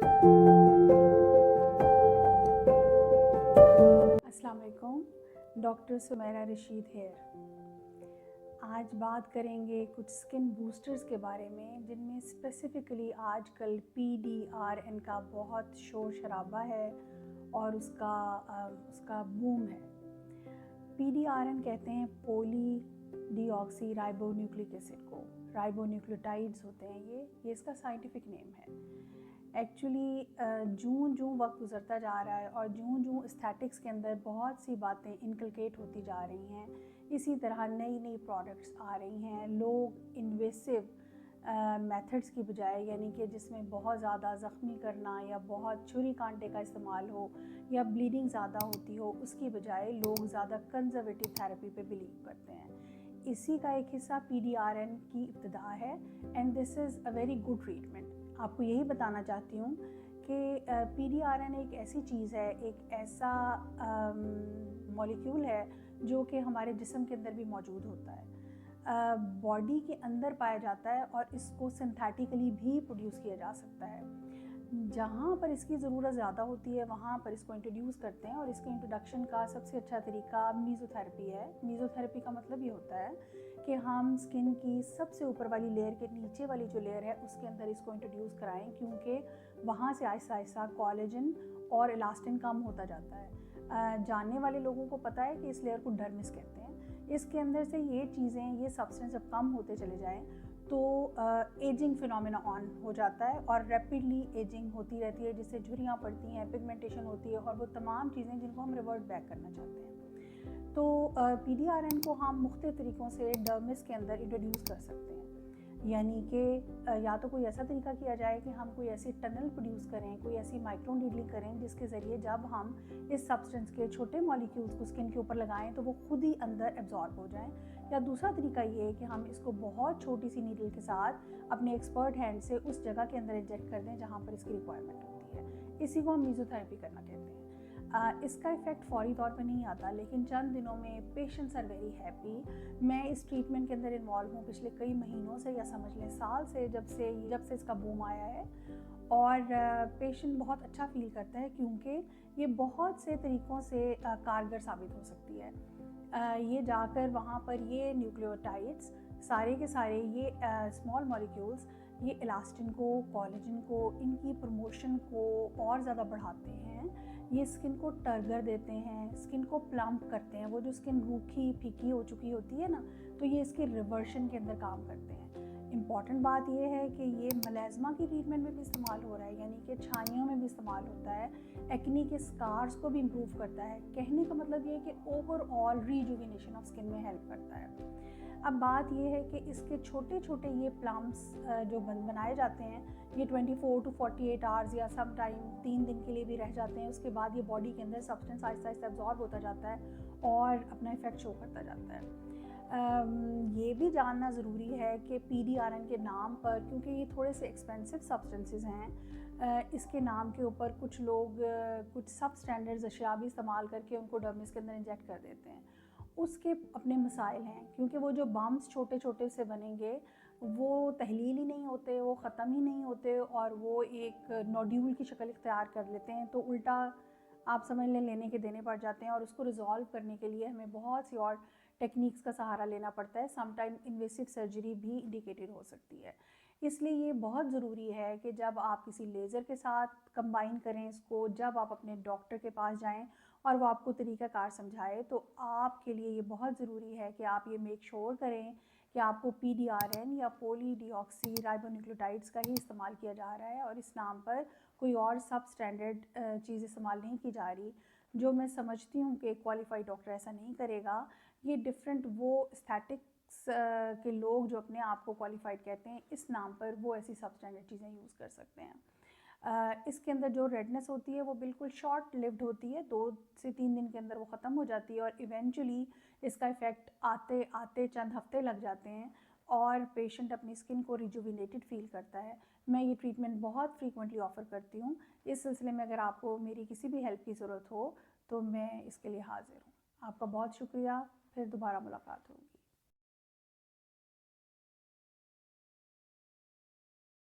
अस्सलाम वालेकुम, doctor Sumaira Rashid hair. आज बात करेंगे कुछ स्किन बूस्टर्स के बारे में जिनमें स्पेसिफ़िकली आजकल PDRN का बहुत शोर शराबा है और उसका बूम है। PDRN कहते हैं poly deoxy ribo nucleic acid को, राइबोन्यूक्लियोटाइड्स होते हैं ये इसका साइंटिफिक नेम है। एक्चुअली जूं वक्त गुजरता जा रहा है और जूं एस्थेटिक्स के अंदर बहुत सी बातें इनकलकेट होती जा रही हैं। इसी तरह नई प्रोडक्ट्स आ रही हैं। लोग इन्वेसिव मेथड्स की बजाय, यानी कि जिसमें बहुत ज़्यादा ज़ख्मी करना या बहुत छुरी कांटे का इस्तेमाल हो या ब्लीडिंग ज़्यादा होती हो, उसकी बजाय लोग ज़्यादा कंजर्वेटिव थेरेपी पे बिलीव करते हैं। इसी का एक हिस्सा PDRN की इब्तिदा है and this is a very good treatment. आपको यही बताना चाहती हूँ कि PDRN एक ऐसी चीज़ है, एक ऐसा मॉलिक्यूल है जो कि हमारे जिस्म के अंदर भी मौजूद होता है, बॉडी के अंदर पाया जाता है और इसको सिंथेटिकली भी प्रोड्यूस किया जा सकता है। जहाँ पर इसकी ज़रूरत ज़्यादा होती है वहाँ पर इसको इंट्रोड्यूस करते हैं और इसके इंट्रोडक्शन का सबसे अच्छा तरीका मीज़ोथेरेपी है। मीज़ोथेरेपी का मतलब ये होता है कि हम स्किन की सबसे ऊपर वाली लेयर के नीचे वाली जो लेयर है उसके अंदर इसको इंट्रोड्यूस कराएं, क्योंकि वहाँ से आहिस्ता आहिस्ता कोलेजन और इलास्टिन कम होता जाता है। जानने वाले लोगों को पता है कि इस लेयर को डर्मिस कहते हैं। इसके अंदर से ये चीज़ें, ये सब्सटेंस जब कम होते चले जाएँ तो एजिंग फिनोमेना ऑन हो जाता है और रैपिडली एजिंग होती रहती है, जिससे झुर्रियाँ पड़ती हैं, पिगमेंटेशन होती है और वो तमाम चीज़ें जिनको हम रिवर्ट बैक करना चाहते हैं। तो PDRN को हम मुख्तलिफ तरीक़ों से डर्मिस के अंदर इंट्रोड्यूस कर सकते हैं। यानी कि या तो कोई ऐसा तरीका किया जाए कि हम कोई ऐसी टनल प्रोड्यूस करें, कोई ऐसी माइक्रो नीडलिंग करें जिसके ज़रिए जब हम इस सब्सटेंस के छोटे मॉलिक्यूल्स को स्किन के ऊपर लगाएं तो वो खुद ही अंदर एब्जॉर्ब हो जाएं। या दूसरा तरीका ये है कि हम इसको बहुत छोटी सी नीडल के साथ अपने एक्सपर्ट हैंड से उस जगह के अंदर इंजेक्ट कर दें जहाँ पर इसकी रिक्वायरमेंट होती है। इसी को हम मीज़ोथेरेपी करना कहते हैं। इसका इफ़ेक्ट फौरी तौर पर नहीं आता, लेकिन चंद दिनों में पेशेंट्स आर वेरी हैप्पी। मैं इस ट्रीटमेंट के अंदर इन्वॉल्व हूँ पिछले कई महीनों से, या समझ लें साल से, जब से इसका बूम आया है। और पेशेंट बहुत अच्छा फील करता है क्योंकि ये बहुत से तरीक़ों से कारगर साबित हो सकती है। ये जाकर वहाँ पर ये न्यूक्लियोटाइड्स सारे के सारे, ये स्मॉल मॉलिक्यूल्स, ये इलास्टिन को, कोलेजन को, इनकी प्रमोशन को और ज़्यादा बढ़ाते हैं। ये स्किन को टर्गर देते हैं, स्किन को प्लम्प करते हैं। वो जो स्किन रूखी फीकी हो चुकी होती है ना, तो ये इसके रिवर्शन के अंदर काम करते हैं। इम्पॉर्टेंट बात यह है कि ये मलेज़मा की ट्रीटमेंट में भी इस्तेमाल हो रहा है, यानी कि छाइयों में भी इस्तेमाल होता है। एक्ने के स्कार्स को भी इम्प्रूव करता है। कहने का मतलब ये है कि ओवरऑल रीजुविनेशन ऑफ स्किन में हेल्प करता है। अब बात ये है कि इसके छोटे छोटे ये प्लम्स जो बनाए जाते हैं, ये 24 to 48 आवर्स या सम टाइम 3 दिन के लिए भी रह जाते हैं। उसके बाद ये बॉडी के अंदर सब्सटेंस आहिस्ता आहिस्ता एब्जॉर्ब होता जाता है और अपना इफेक्ट शो करता जाता है। ये भी जानना ज़रूरी है कि PDRN के नाम पर, क्योंकि ये थोड़े से एक्सपेंसिव सब्सटेंसेस हैं, इसके नाम के ऊपर कुछ लोग कुछ सब स्टैंडर्ड्स अशिया भी इस्तेमाल करके उनको डर्मिस के अंदर इंजेक्ट कर देते हैं। उसके अपने मसाइल हैं, क्योंकि वो जो बम्स छोटे छोटे से बनेंगे वो तहलील ही नहीं होते, वो ख़त्म ही नहीं होते और वो एक नोड्यूल की शक्ल इख्तियार कर लेते हैं। तो उल्टा आप समझ लें लेने के देने पड़ जाते हैं और उसको रिजॉल्व करने के लिए हमें बहुत सी और टेक्निक्स का सहारा लेना पड़ता है। समटाइम इन्वेसिव सर्जरी भी इंडिकेटेड हो सकती है। इसलिए ये बहुत ज़रूरी है कि जब आप किसी लेज़र के साथ कंबाइन करें इसको, जब आप अपने डॉक्टर के पास जाएं और वो आपको तरीक़ाकार समझाए, तो आपके लिए ये बहुत ज़रूरी है कि आप ये मेक श्योर करें कि आपको PDRN या पॉली डीऑक्सी राइबोन्यूक्लियोटाइड्स का ही इस्तेमाल किया जा रहा है और इस नाम पर कोई और सब स्टैंडर्ड चीज़ इस्तेमाल नहीं की जा रही। जो मैं समझती हूँ कि क्वालिफाइड डॉक्टर ऐसा नहीं करेगा। ये डिफरेंट वो एस्थेटिक्स के लोग जो अपने आप को क्वालिफाइड कहते हैं, इस नाम पर वो ऐसी सब स्टैंडर्ड चीज़ें यूज़ कर सकते हैं। इसके अंदर जो रेडनेस होती है वो बिल्कुल शॉर्ट लिव्ड होती है, 2 से 3 दिन के अंदर वो ख़त्म हो जाती है और इवेंचुअली इसका इफ़ेक्ट आते आते चंद हफ्ते लग जाते हैं और पेशेंट अपनी स्किन को रिजुविनेटेड फील करता है। मैं ये ट्रीटमेंट बहुत फ्रीक्वेंटली ऑफ़र करती हूँ। इस सिलसिले में अगर आपको मेरी किसी भी हेल्प की ज़रूरत हो तो मैं इसके लिए हाज़िर हूँ। आपका बहुत शुक्रिया। फिर दोबारा मुलाकात होगी।